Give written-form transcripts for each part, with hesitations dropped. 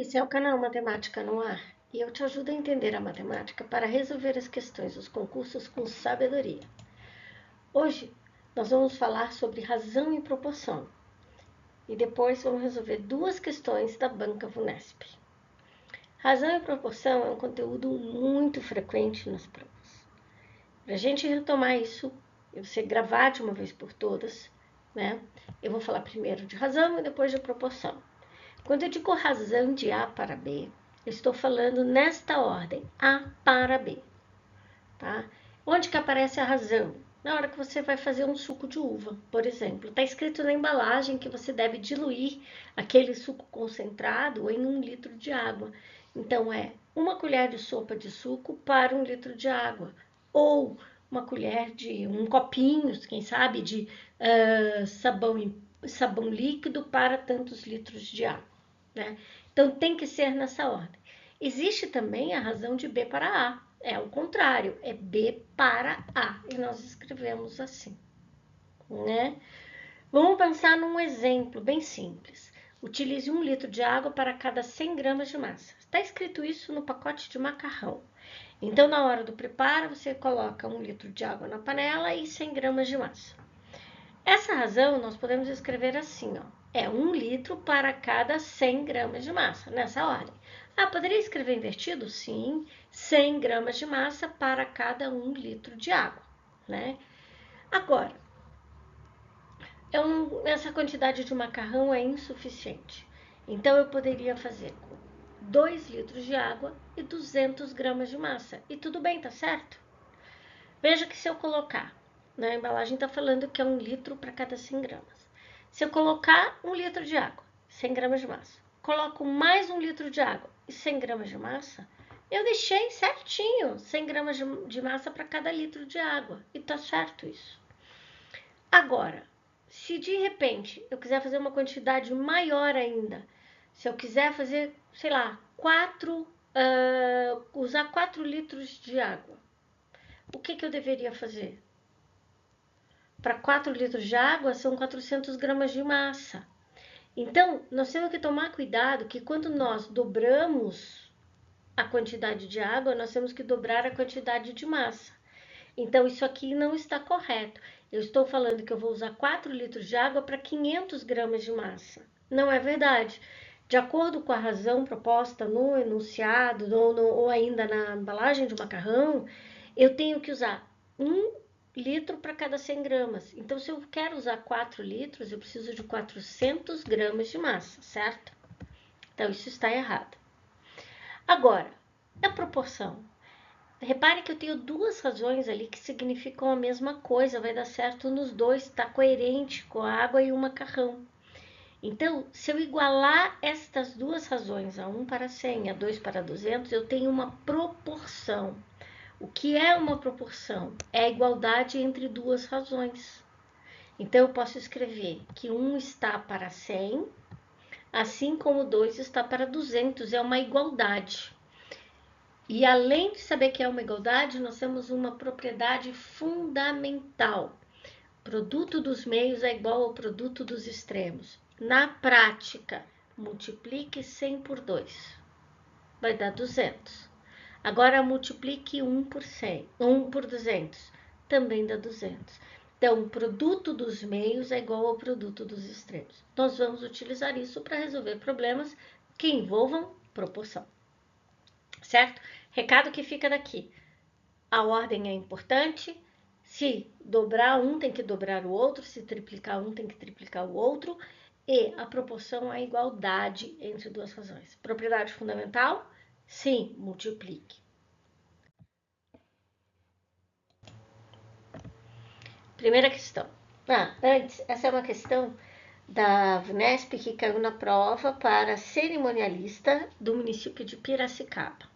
Esse é o canal Matemática no Ar e eu te ajudo a entender a matemática para resolver as questões dos concursos com sabedoria. Hoje nós vamos falar sobre razão e proporção e depois vamos resolver duas questões da banca VUNESP. Razão e proporção é um conteúdo muito frequente nas provas. Para a gente retomar isso e você gravar de uma vez por todas, né? Eu vou falar primeiro de razão e depois de proporção. Quando eu digo razão de A para B, eu estou falando nesta ordem, A para B, tá? Onde que aparece a razão? Na hora que você vai fazer um suco de uva, por exemplo. Está escrito na embalagem que você deve diluir aquele suco concentrado em 1 litro de água. Então, é 1 colher de sopa de suco para 1 litro de água. Ou uma colher de um copinho, quem sabe, de sabão líquido para tantos litros de água. Né? Então, tem que ser nessa ordem. Existe também a razão de B para A. É o contrário, é B para A. E nós escrevemos assim. Né? Vamos pensar num exemplo bem simples. Utilize 1 litro de água para cada 100 gramas de massa. Está escrito isso no pacote de macarrão. Então, na hora do preparo, você coloca 1 litro de água na panela e 100 gramas de massa. Essa razão nós podemos escrever assim, ó. É 1 litro para cada 100 gramas de massa, nessa ordem. Ah, poderia escrever invertido? Sim, 100 gramas de massa para cada 1 litro de água, né? Agora, essa quantidade de macarrão é insuficiente. Então, eu poderia fazer com 2 litros de água e 200 gramas de massa. E tudo bem, tá certo? Veja que se eu colocar, na embalagem está falando que é 1 litro para cada 100 gramas. Se eu colocar 1 litro de água, 100 gramas de massa, coloco mais 1 litro de água e 100 gramas de massa, eu deixei certinho 100 gramas de massa para cada litro de água. E tá certo isso. Agora, se de repente eu quiser fazer uma quantidade maior ainda, se eu quiser fazer, sei lá, usar 4 litros de água, o que eu deveria fazer? Para 4 litros de água, são 400 gramas de massa. Então, nós temos que tomar cuidado que quando nós dobramos a quantidade de água, nós temos que dobrar a quantidade de massa. Então, isso aqui não está correto. Eu estou falando que eu vou usar 4 litros de água para 500 gramas de massa. Não é verdade. De acordo com a razão proposta no enunciado ou ainda na embalagem de macarrão, eu tenho que usar 1 litro para cada 100 gramas. Então, se eu quero usar 4 litros, eu preciso de 400 gramas de massa, certo? Então, isso está errado. Agora, a proporção. Repare que eu tenho duas razões ali que significam a mesma coisa, vai dar certo nos dois, está coerente com a água e o macarrão. Então, se eu igualar estas duas razões, a 1 para 100 e a 2 para 200, eu tenho uma proporção. O que é uma proporção? É a igualdade entre duas razões. Então, eu posso escrever que 1 está para 100, assim como 2 está para 200, é uma igualdade. E além de saber que é uma igualdade, nós temos uma propriedade fundamental. Produto dos meios é igual ao produto dos extremos. Na prática, multiplique 100 por 2. Vai dar 200. Agora, multiplique 1 por 100, 1 por 200. Também dá 200. Então, o produto dos meios é igual ao produto dos extremos. Nós vamos utilizar isso para resolver problemas que envolvam proporção. Certo? Recado que fica daqui. A ordem é importante. Se dobrar um, tem que dobrar o outro. Se triplicar um, tem que triplicar o outro. E a proporção é a igualdade entre duas razões. Propriedade fundamental? Sim, multiplique. Primeira questão. Antes, essa é uma questão da VUNESP que caiu na prova para cerimonialista do município de Piracicaba.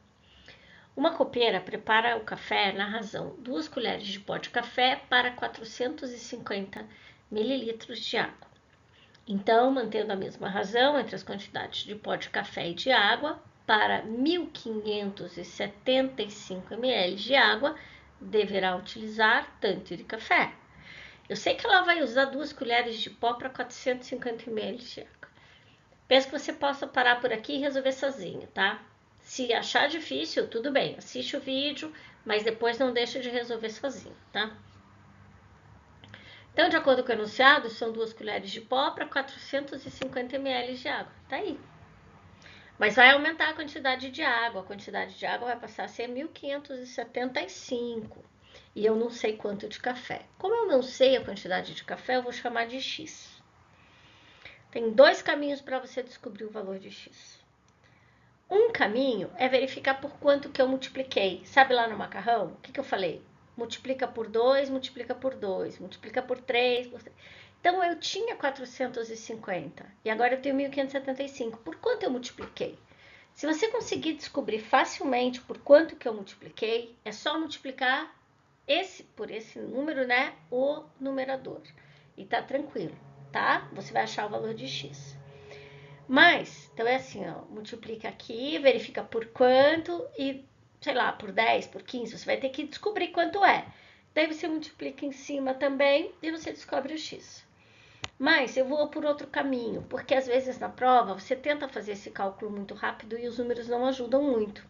Uma copeira prepara o café na razão 2 colheres de pó de café para 450 mililitros de água. Então, mantendo a mesma razão entre as quantidades de pó de café e de água, para 1.575 ml de água, deverá utilizar tanto de café. Eu sei que ela vai usar 2 colheres de pó para 450 ml de água. Penso que você possa parar por aqui e resolver sozinho, tá? Se achar difícil, tudo bem, assiste o vídeo, mas depois não deixa de resolver sozinho, tá? Então, de acordo com o enunciado, são 2 colheres de pó para 450 ml de água. Tá aí. Mas vai aumentar a quantidade de água. A quantidade de água vai passar a ser 1.575. E eu não sei quanto de café. Como eu não sei a quantidade de café, eu vou chamar de X. Tem 2 caminhos para você descobrir o valor de X. Um caminho é verificar por quanto que eu multipliquei. Sabe lá no macarrão? O que eu falei? Multiplica por 2, multiplica por 2, multiplica por 3. Então, eu tinha 450 e agora eu tenho 1.575. Por quanto eu multipliquei? Se você conseguir descobrir facilmente por quanto que eu multipliquei, é só multiplicar por esse número, né? O numerador. E tá tranquilo, tá? Você vai achar o valor de X. Mas, então é assim, ó, multiplica aqui, verifica por quanto e, sei lá, por 10, por 15, você vai ter que descobrir quanto é. Daí você multiplica em cima também e você descobre o X. Mas eu vou por outro caminho, porque às vezes na prova você tenta fazer esse cálculo muito rápido e os números não ajudam muito.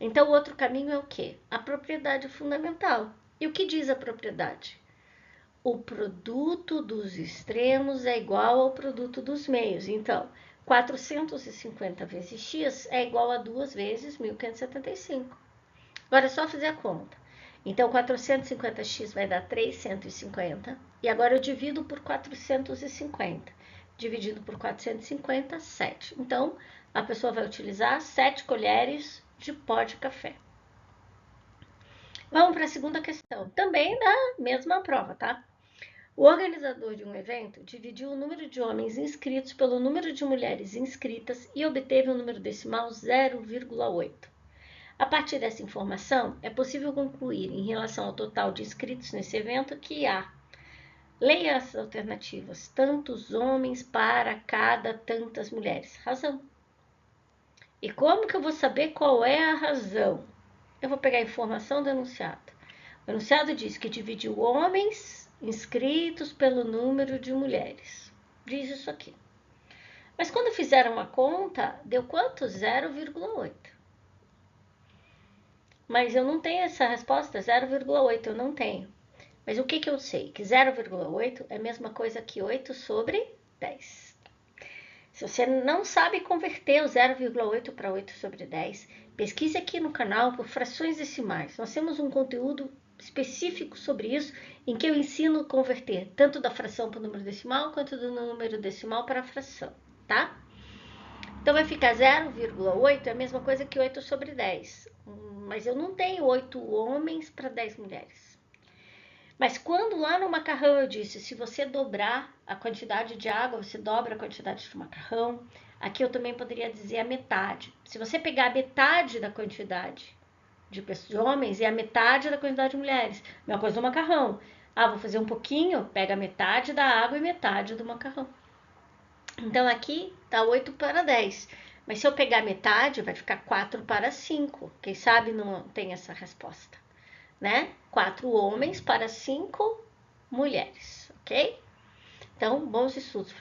Então, o outro caminho é o quê? A propriedade fundamental. E o que diz a propriedade? O produto dos extremos é igual ao produto dos meios. Então, 450 vezes x é igual a 2 vezes 1.575. Agora é só fazer a conta. Então, 450x vai dar 350. E agora eu divido por 450. Dividido por 450, 7. Então, a pessoa vai utilizar 7 colheres de pó de café. Vamos para a segunda questão. Também da mesma prova, tá? O organizador de um evento dividiu o número de homens inscritos pelo número de mulheres inscritas e obteve um número decimal 0,8. A partir dessa informação, é possível concluir, em relação ao total de inscritos nesse evento, que há. Leia as alternativas. Tantos homens para cada tantas mulheres. Razão. E como que eu vou saber qual é a razão? Eu vou pegar a informação do enunciado. O enunciado diz que dividiu homens inscritos pelo número de mulheres. Diz isso aqui. Mas quando fizeram a conta, deu quanto? 0,8. Mas eu não tenho essa resposta, 0,8 eu não tenho. Mas o que eu sei? Que 0,8 é a mesma coisa que 8 sobre 10. Se você não sabe converter o 0,8 para 8 sobre 10, pesquise aqui no canal por frações decimais. Nós temos um conteúdo específico sobre isso, em que eu ensino a converter tanto da fração para o número decimal, quanto do número decimal para a fração, tá? Então, vai ficar 0,8 é a mesma coisa que 8 sobre 10. Mas eu não tenho 8 homens para 10 mulheres. Mas quando lá no macarrão eu disse, se você dobrar a quantidade de água, você dobra a quantidade de macarrão, aqui eu também poderia dizer a metade. Se você pegar a metade da quantidade de homens e a metade da quantidade de mulheres, mesma coisa do macarrão. Ah, vou fazer um pouquinho, pega metade da água e metade do macarrão. Então, aqui tá 8 para 10. Mas se eu pegar metade, vai ficar 4 para 5. Quem sabe não tem essa resposta, né? 4 homens para 5 mulheres, ok? Então, bons estudos.